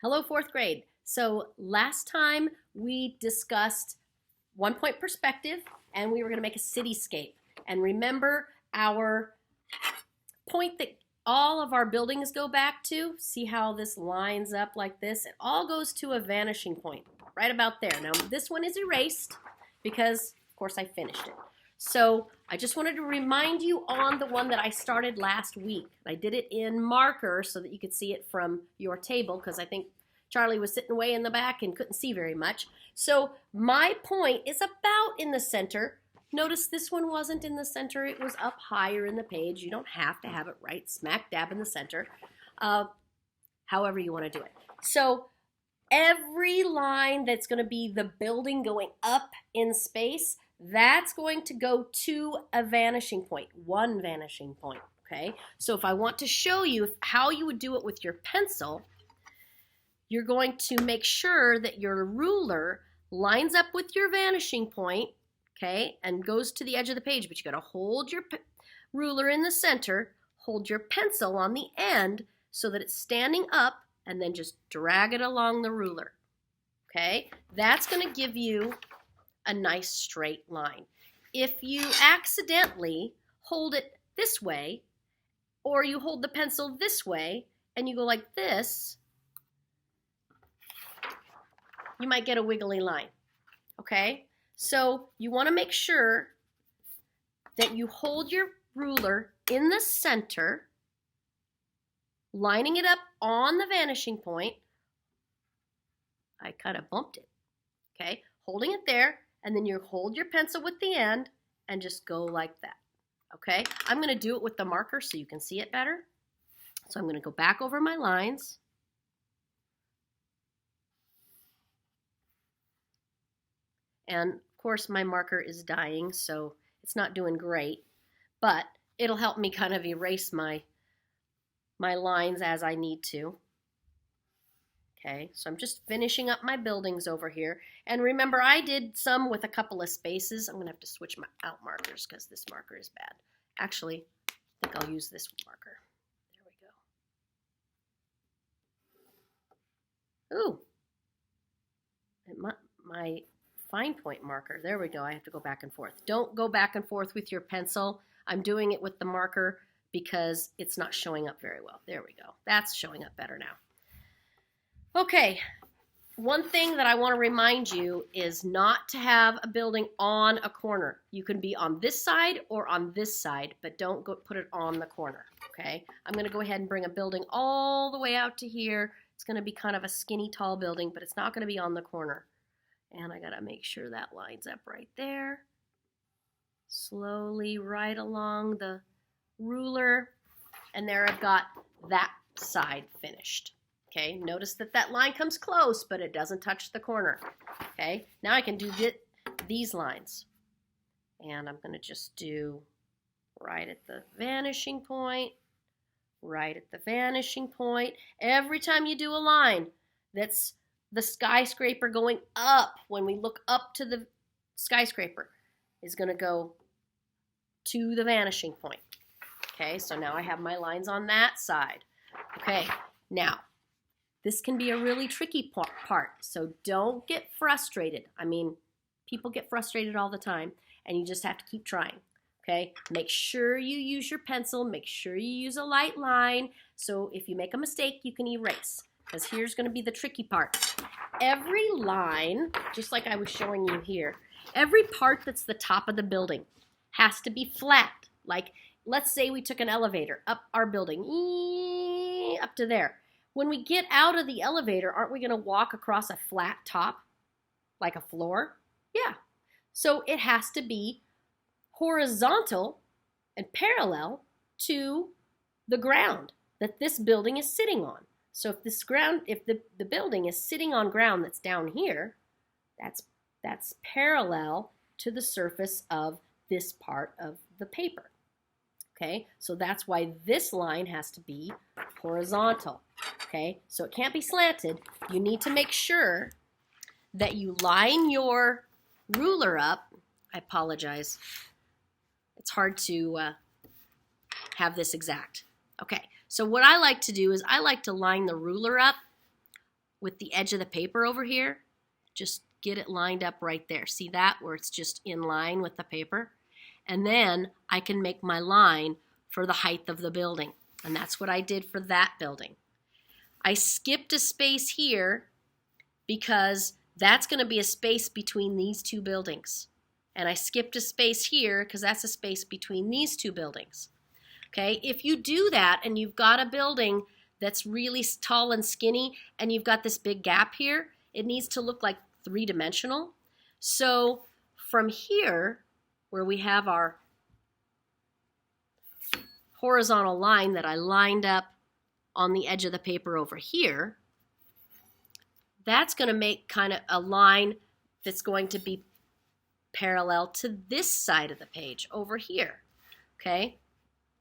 Hello, fourth grade. So last time we discussed 1 point perspective and we were going to make a cityscape. And remember our point that all of our buildings go back to? See how this lines up like this? It all goes to a vanishing point right about there. Now this one is erased because of course I finished it. So I just wanted to remind you on the one that I started last week. I did it in marker so that you could see it from your table because I think Charlie was sitting way in the back and couldn't see very much. So my point is about in the center. Notice this one wasn't in the center. It was up higher in the page. You don't have to have it right smack dab in the center. However you want to do it. So every line that's going to be the building going up in space, that's going to go to a vanishing point, one vanishing point, okay? So if I want to show you how you would do it with your pencil, you're going to make sure that your ruler lines up with your vanishing point, okay, and goes to the edge of the page, but you got to hold your ruler in the center, hold your pencil on the end so that it's standing up, and then just drag it along the ruler, okay? That's going to give you a nice straight line. If you accidentally hold it this way, or you hold the pencil this way, and you go like this, you might get a wiggly line, okay? So you want to make sure that you hold your ruler in the center, lining it up on the vanishing point. I kind of bumped it, okay? Holding it there, and then you hold your pencil with the end and just go like that, okay? I'm going to do it with the marker so you can see it better. So I'm going to go back over my lines. And of course my marker is dying, so it's not doing great, but it'll help me kind of erase my lines as I need to. Okay, so I'm just finishing up my buildings over here. And remember, I did some with a couple of spaces. I'm going to have to switch my out markers because this marker is bad. Actually, I think I'll use this marker. There we go. Ooh, my fine point marker. There we go. I have to go back and forth. Don't go back and forth with your pencil. I'm doing it with the marker because it's not showing up very well. There we go. That's showing up better now. Okay, one thing that I want to remind you is not to have a building on a corner. You can be on this side or on this side, but don't go put it on the corner, okay? I'm going to go ahead and bring a building all the way out to here. It's going to be kind of a skinny, tall building, but it's not going to be on the corner. And I got to make sure that lines up right there. Slowly right along the ruler, and there I've got that side finished. Okay, notice that that line comes close, but it doesn't touch the corner. Okay, now I can do these lines. And I'm going to just do right at the vanishing point, right at the vanishing point. Every time you do a line that's the skyscraper going up, when we look up to the skyscraper, is going to go to the vanishing point. Okay, so now I have my lines on that side. Okay, now, this can be a really tricky part, so don't get frustrated. I mean, people get frustrated all the time, and you just have to keep trying, okay? Make sure you use your pencil. Make sure you use a light line, so if you make a mistake, you can erase, because here's going to be the tricky part. Every line, just like I was showing you here, every part that's the top of the building has to be flat. Like, let's say we took an elevator up our building, up to there. When we get out of the elevator, aren't we going to walk across a flat top, like a floor? Yeah. So it has to be horizontal and parallel to the ground that this building is sitting on. So if the building is sitting on ground that's down here, that's parallel to the surface of this part of the paper. Okay, so that's why this line has to be horizontal. Okay, so it can't be slanted. You need to make sure that you line your ruler up. I apologize. It's hard to have this exact. Okay, so what I like to do is I like to line the ruler up with the edge of the paper over here, just get it lined up right there. See that, where it's just in line with the paper? And then I can make my line for the height of the building. And that's what I did for that building. I skipped a space here because that's going to be a space between these two buildings. And I skipped a space here because that's a space between these two buildings. Okay, if you do that and you've got a building that's really tall and skinny and you've got this big gap here, it needs to look like three-dimensional. So from here, where we have our horizontal line that I lined up on the edge of the paper over here, that's going to make kind of a line that's going to be parallel to this side of the page over here. Okay,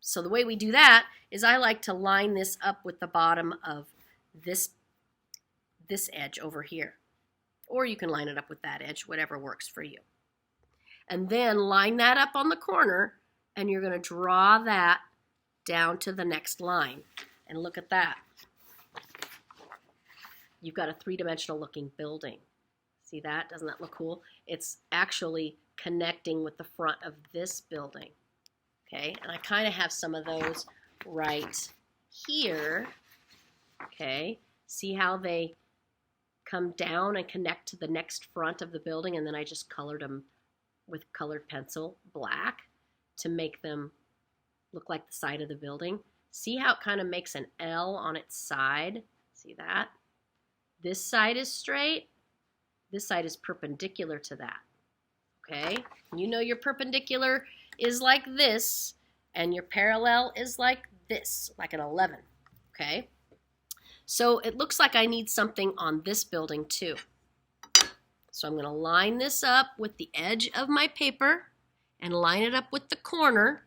so the way we do that is I like to line this up with the bottom of this edge over here. Or you can line it up with that edge, whatever works for you. And then line that up on the corner, and you're going to draw that down to the next line. And look at that. You've got a three-dimensional looking building. See that? Doesn't that look cool? It's actually connecting with the front of this building. Okay, and I kind of have some of those right here. Okay, see how they come down and connect to the next front of the building, and then I just colored them with colored pencil black to make them look like the side of the building. See how it kind of makes an L on its side? See that? This side is straight. This side is perpendicular to that. Okay? You know your perpendicular is like this, and your parallel is like this, like an 11. Okay? So it looks like I need something on this building too. So I'm going to line this up with the edge of my paper and line it up with the corner.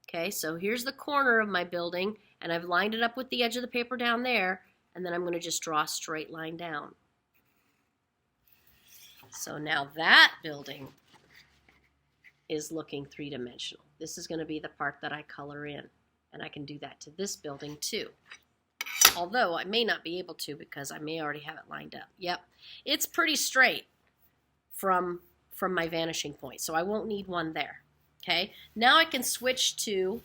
Okay, so here's the corner of my building, and I've lined it up with the edge of the paper down there, and then I'm going to just draw a straight line down. So now that building is looking three-dimensional. This is going to be the part that I color in, and I can do that to this building too. Although I may not be able to because I may already have it lined up. Yep, it's pretty straight from my vanishing point, so I won't need one there. Okay, now I can switch to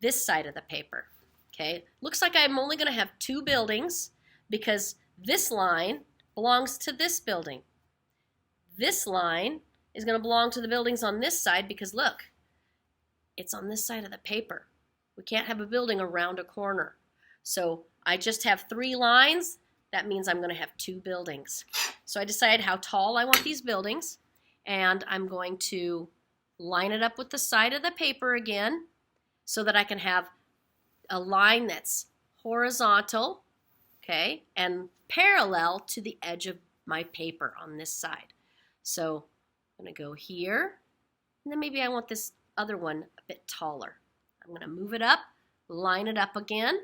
this side of the paper. Okay, looks like I'm only going to have two buildings because this line belongs to this building. This line is going to belong to the buildings on this side because look, it's on this side of the paper. We can't have a building around a corner. So I just have three lines. That means I'm going to have two buildings. So I decided how tall I want these buildings, and I'm going to line it up with the side of the paper again so that I can have a line that's horizontal, okay, and parallel to the edge of my paper on this side. So I'm going to go here, and then maybe I want this other one a bit taller. I'm going to move it up, line it up again,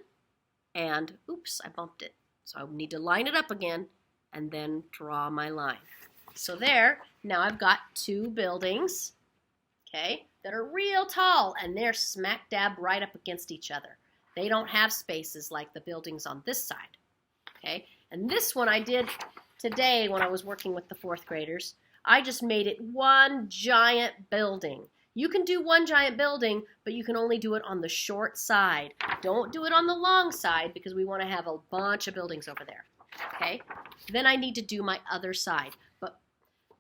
and oops, I bumped it. So I need to line it up again and then draw my line. So there, now I've got two buildings, okay, that are real tall, and they're smack dab right up against each other. They don't have spaces like the buildings on this side, okay? And this one I did today when I was working with the fourth graders. I just made it one giant building. You can do one giant building, but you can only do it on the short side. Don't do it on the long side because we want to have a bunch of buildings over there, okay? Then I need to do my other side.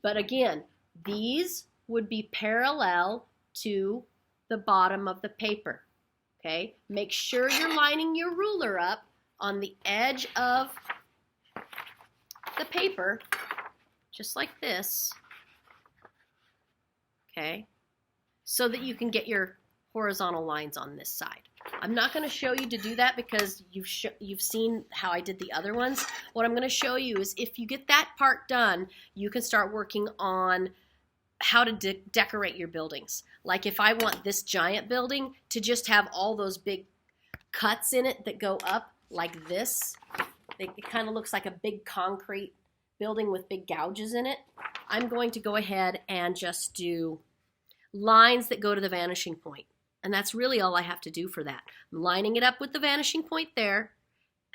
But again, these would be parallel to the bottom of the paper, okay? Make sure you're lining your ruler up on the edge of the paper, just like this, okay? So that you can get your horizontal lines on this side. I'm not going to show you to do that because you've seen how I did the other ones. What I'm going to show you is if you get that part done, you can start working on how to decorate your buildings. Like if I want this giant building to just have all those big cuts in it that go up like this, it kind of looks like a big concrete building with big gouges in it. I'm going to go ahead and just do lines that go to the vanishing point. And that's really all I have to do for that. I'm lining it up with the vanishing point there,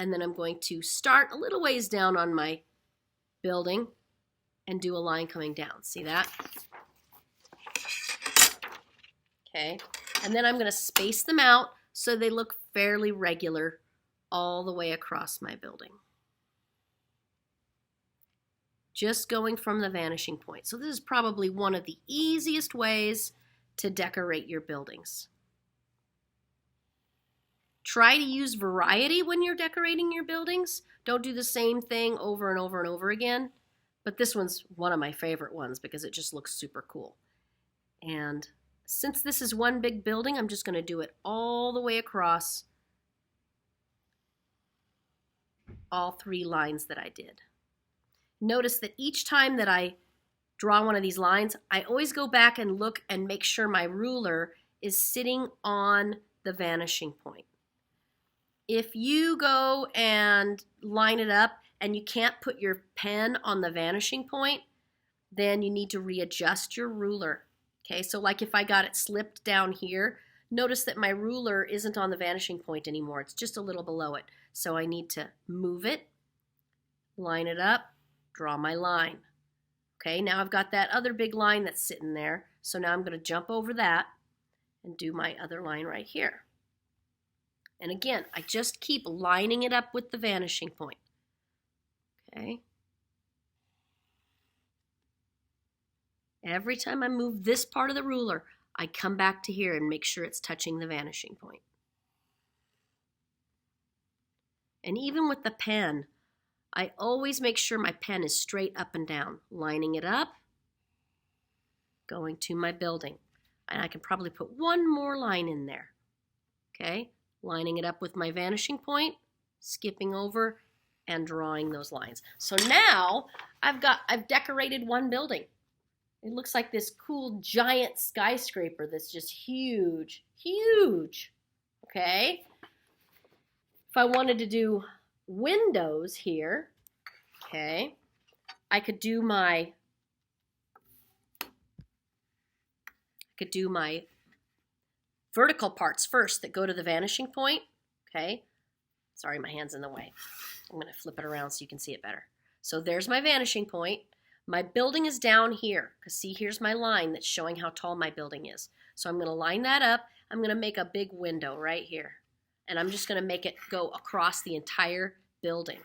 and then I'm going to start a little ways down on my building and do a line coming down. See that? Okay, and then I'm going to space them out so they look fairly regular all the way across my building. Just going from the vanishing point. So this is probably one of the easiest ways to decorate your buildings. Try to use variety when you're decorating your buildings. Don't do the same thing over and over and over again. But this one's one of my favorite ones because it just looks super cool. And since this is one big building, I'm just going to do it all the way across all 3 lines that I did. Notice that each time that I draw one of these lines, I always go back and look and make sure my ruler is sitting on the vanishing point. If you go and line it up and you can't put your pen on the vanishing point, then you need to readjust your ruler. Okay, so like if I got it slipped down here, notice that my ruler isn't on the vanishing point anymore. It's just a little below it. So I need to move it, line it up, draw my line. Okay, now I've got that other big line that's sitting there. So now I'm going to jump over that and do my other line right here. And again, I just keep lining it up with the vanishing point. Okay. Every time I move this part of the ruler, I come back to here and make sure it's touching the vanishing point. And even with the pen, I always make sure my pen is straight up and down, lining it up, going to my building. And I can probably put one more line in there. Okay, lining it up with my vanishing point, skipping over, and drawing those lines. So now I've decorated one building. It looks like this cool giant skyscraper that's just huge, huge. Okay. If I wanted to do windows here, okay, I could do my vertical parts first that go to the vanishing point. Okay. Sorry, my hand's in the way. I'm going to flip it around so you can see it better. So there's my vanishing point. My building is down here because see, here's my line that's showing how tall my building is. So I'm going to line that up. I'm going to make a big window right here. And I'm just going to make it go across the entire building.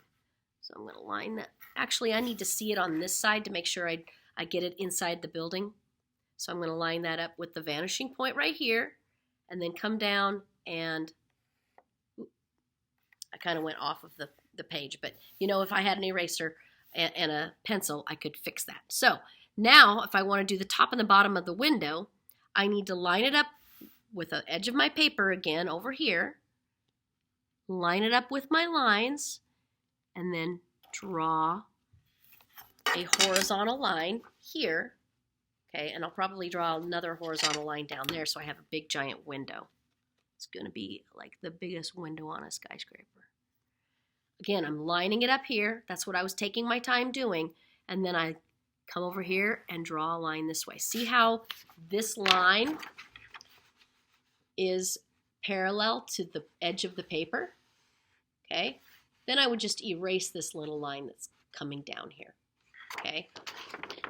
So I'm going to line that. Actually, I need to see it on this side to make sure I get it inside the building. So I'm going to line that up with the vanishing point right here and then come down and I kind of went off of the page. But, you know, if I had an eraser and a pencil, I could fix that. So now if I want to do the top and the bottom of the window, I need to line it up with the edge of my paper again over here, line it up with my lines, and then draw a horizontal line here. Okay, and I'll probably draw another horizontal line down there so I have a big giant window. It's going to be like the biggest window on a skyscraper. Again, I'm lining it up here. That's what I was taking my time doing. And then I come over here and draw a line this way. See how this line is parallel to the edge of the paper? Okay. Then I would just erase this little line that's coming down here. Okay.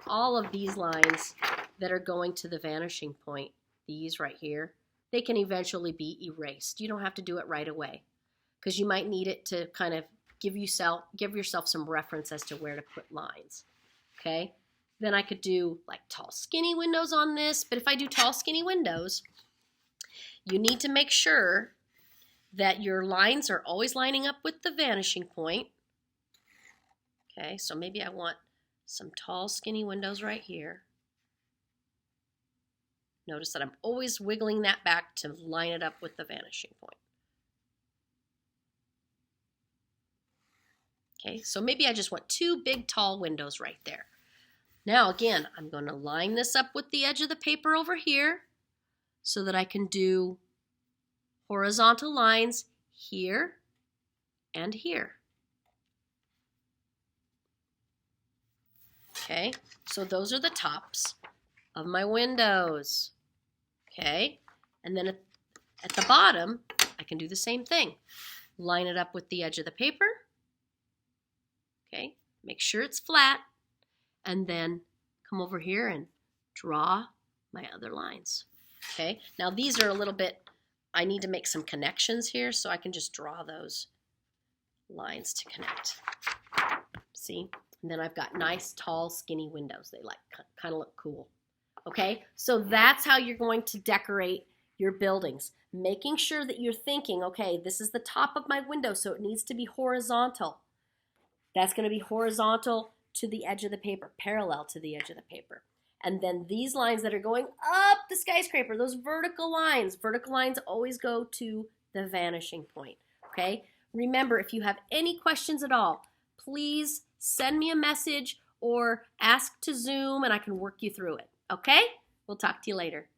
All of these lines that are going to the vanishing point, these right here, they can eventually be erased. You don't have to do it right away because you might need it to kind of give yourself some reference as to where to put lines. Okay. Then I could do like tall skinny windows on this, but if I do tall skinny windows, you need to make sure that your lines are always lining up with the vanishing point. Okay, so maybe I want some tall skinny windows right here. Notice that I'm always wiggling that back to line it up with the vanishing point. Okay, so maybe I just want 2 big tall windows right there. Now again, I'm going to line this up with the edge of the paper over here so that I can do horizontal lines here and here. Okay, so those are the tops of my windows. Okay, and then at the bottom, I can do the same thing. line it up with the edge of the paper. Okay, make sure it's flat, and then come over here and draw my other lines. Okay, now these are a little bit, I need to make some connections here, so I can just draw those lines to connect. See? And then I've got nice, tall, skinny windows. They like kind of look cool. Okay, so that's how you're going to decorate your buildings. Making sure that you're thinking, okay, this is the top of my window, so it needs to be horizontal. That's going to be horizontal to the edge of the paper, parallel to the edge of the paper. And then these lines that are going up the skyscraper, those vertical lines always go to the vanishing point. Okay, remember, if you have any questions at all, please send me a message or ask to Zoom and I can work you through it. Okay? We'll talk to you later.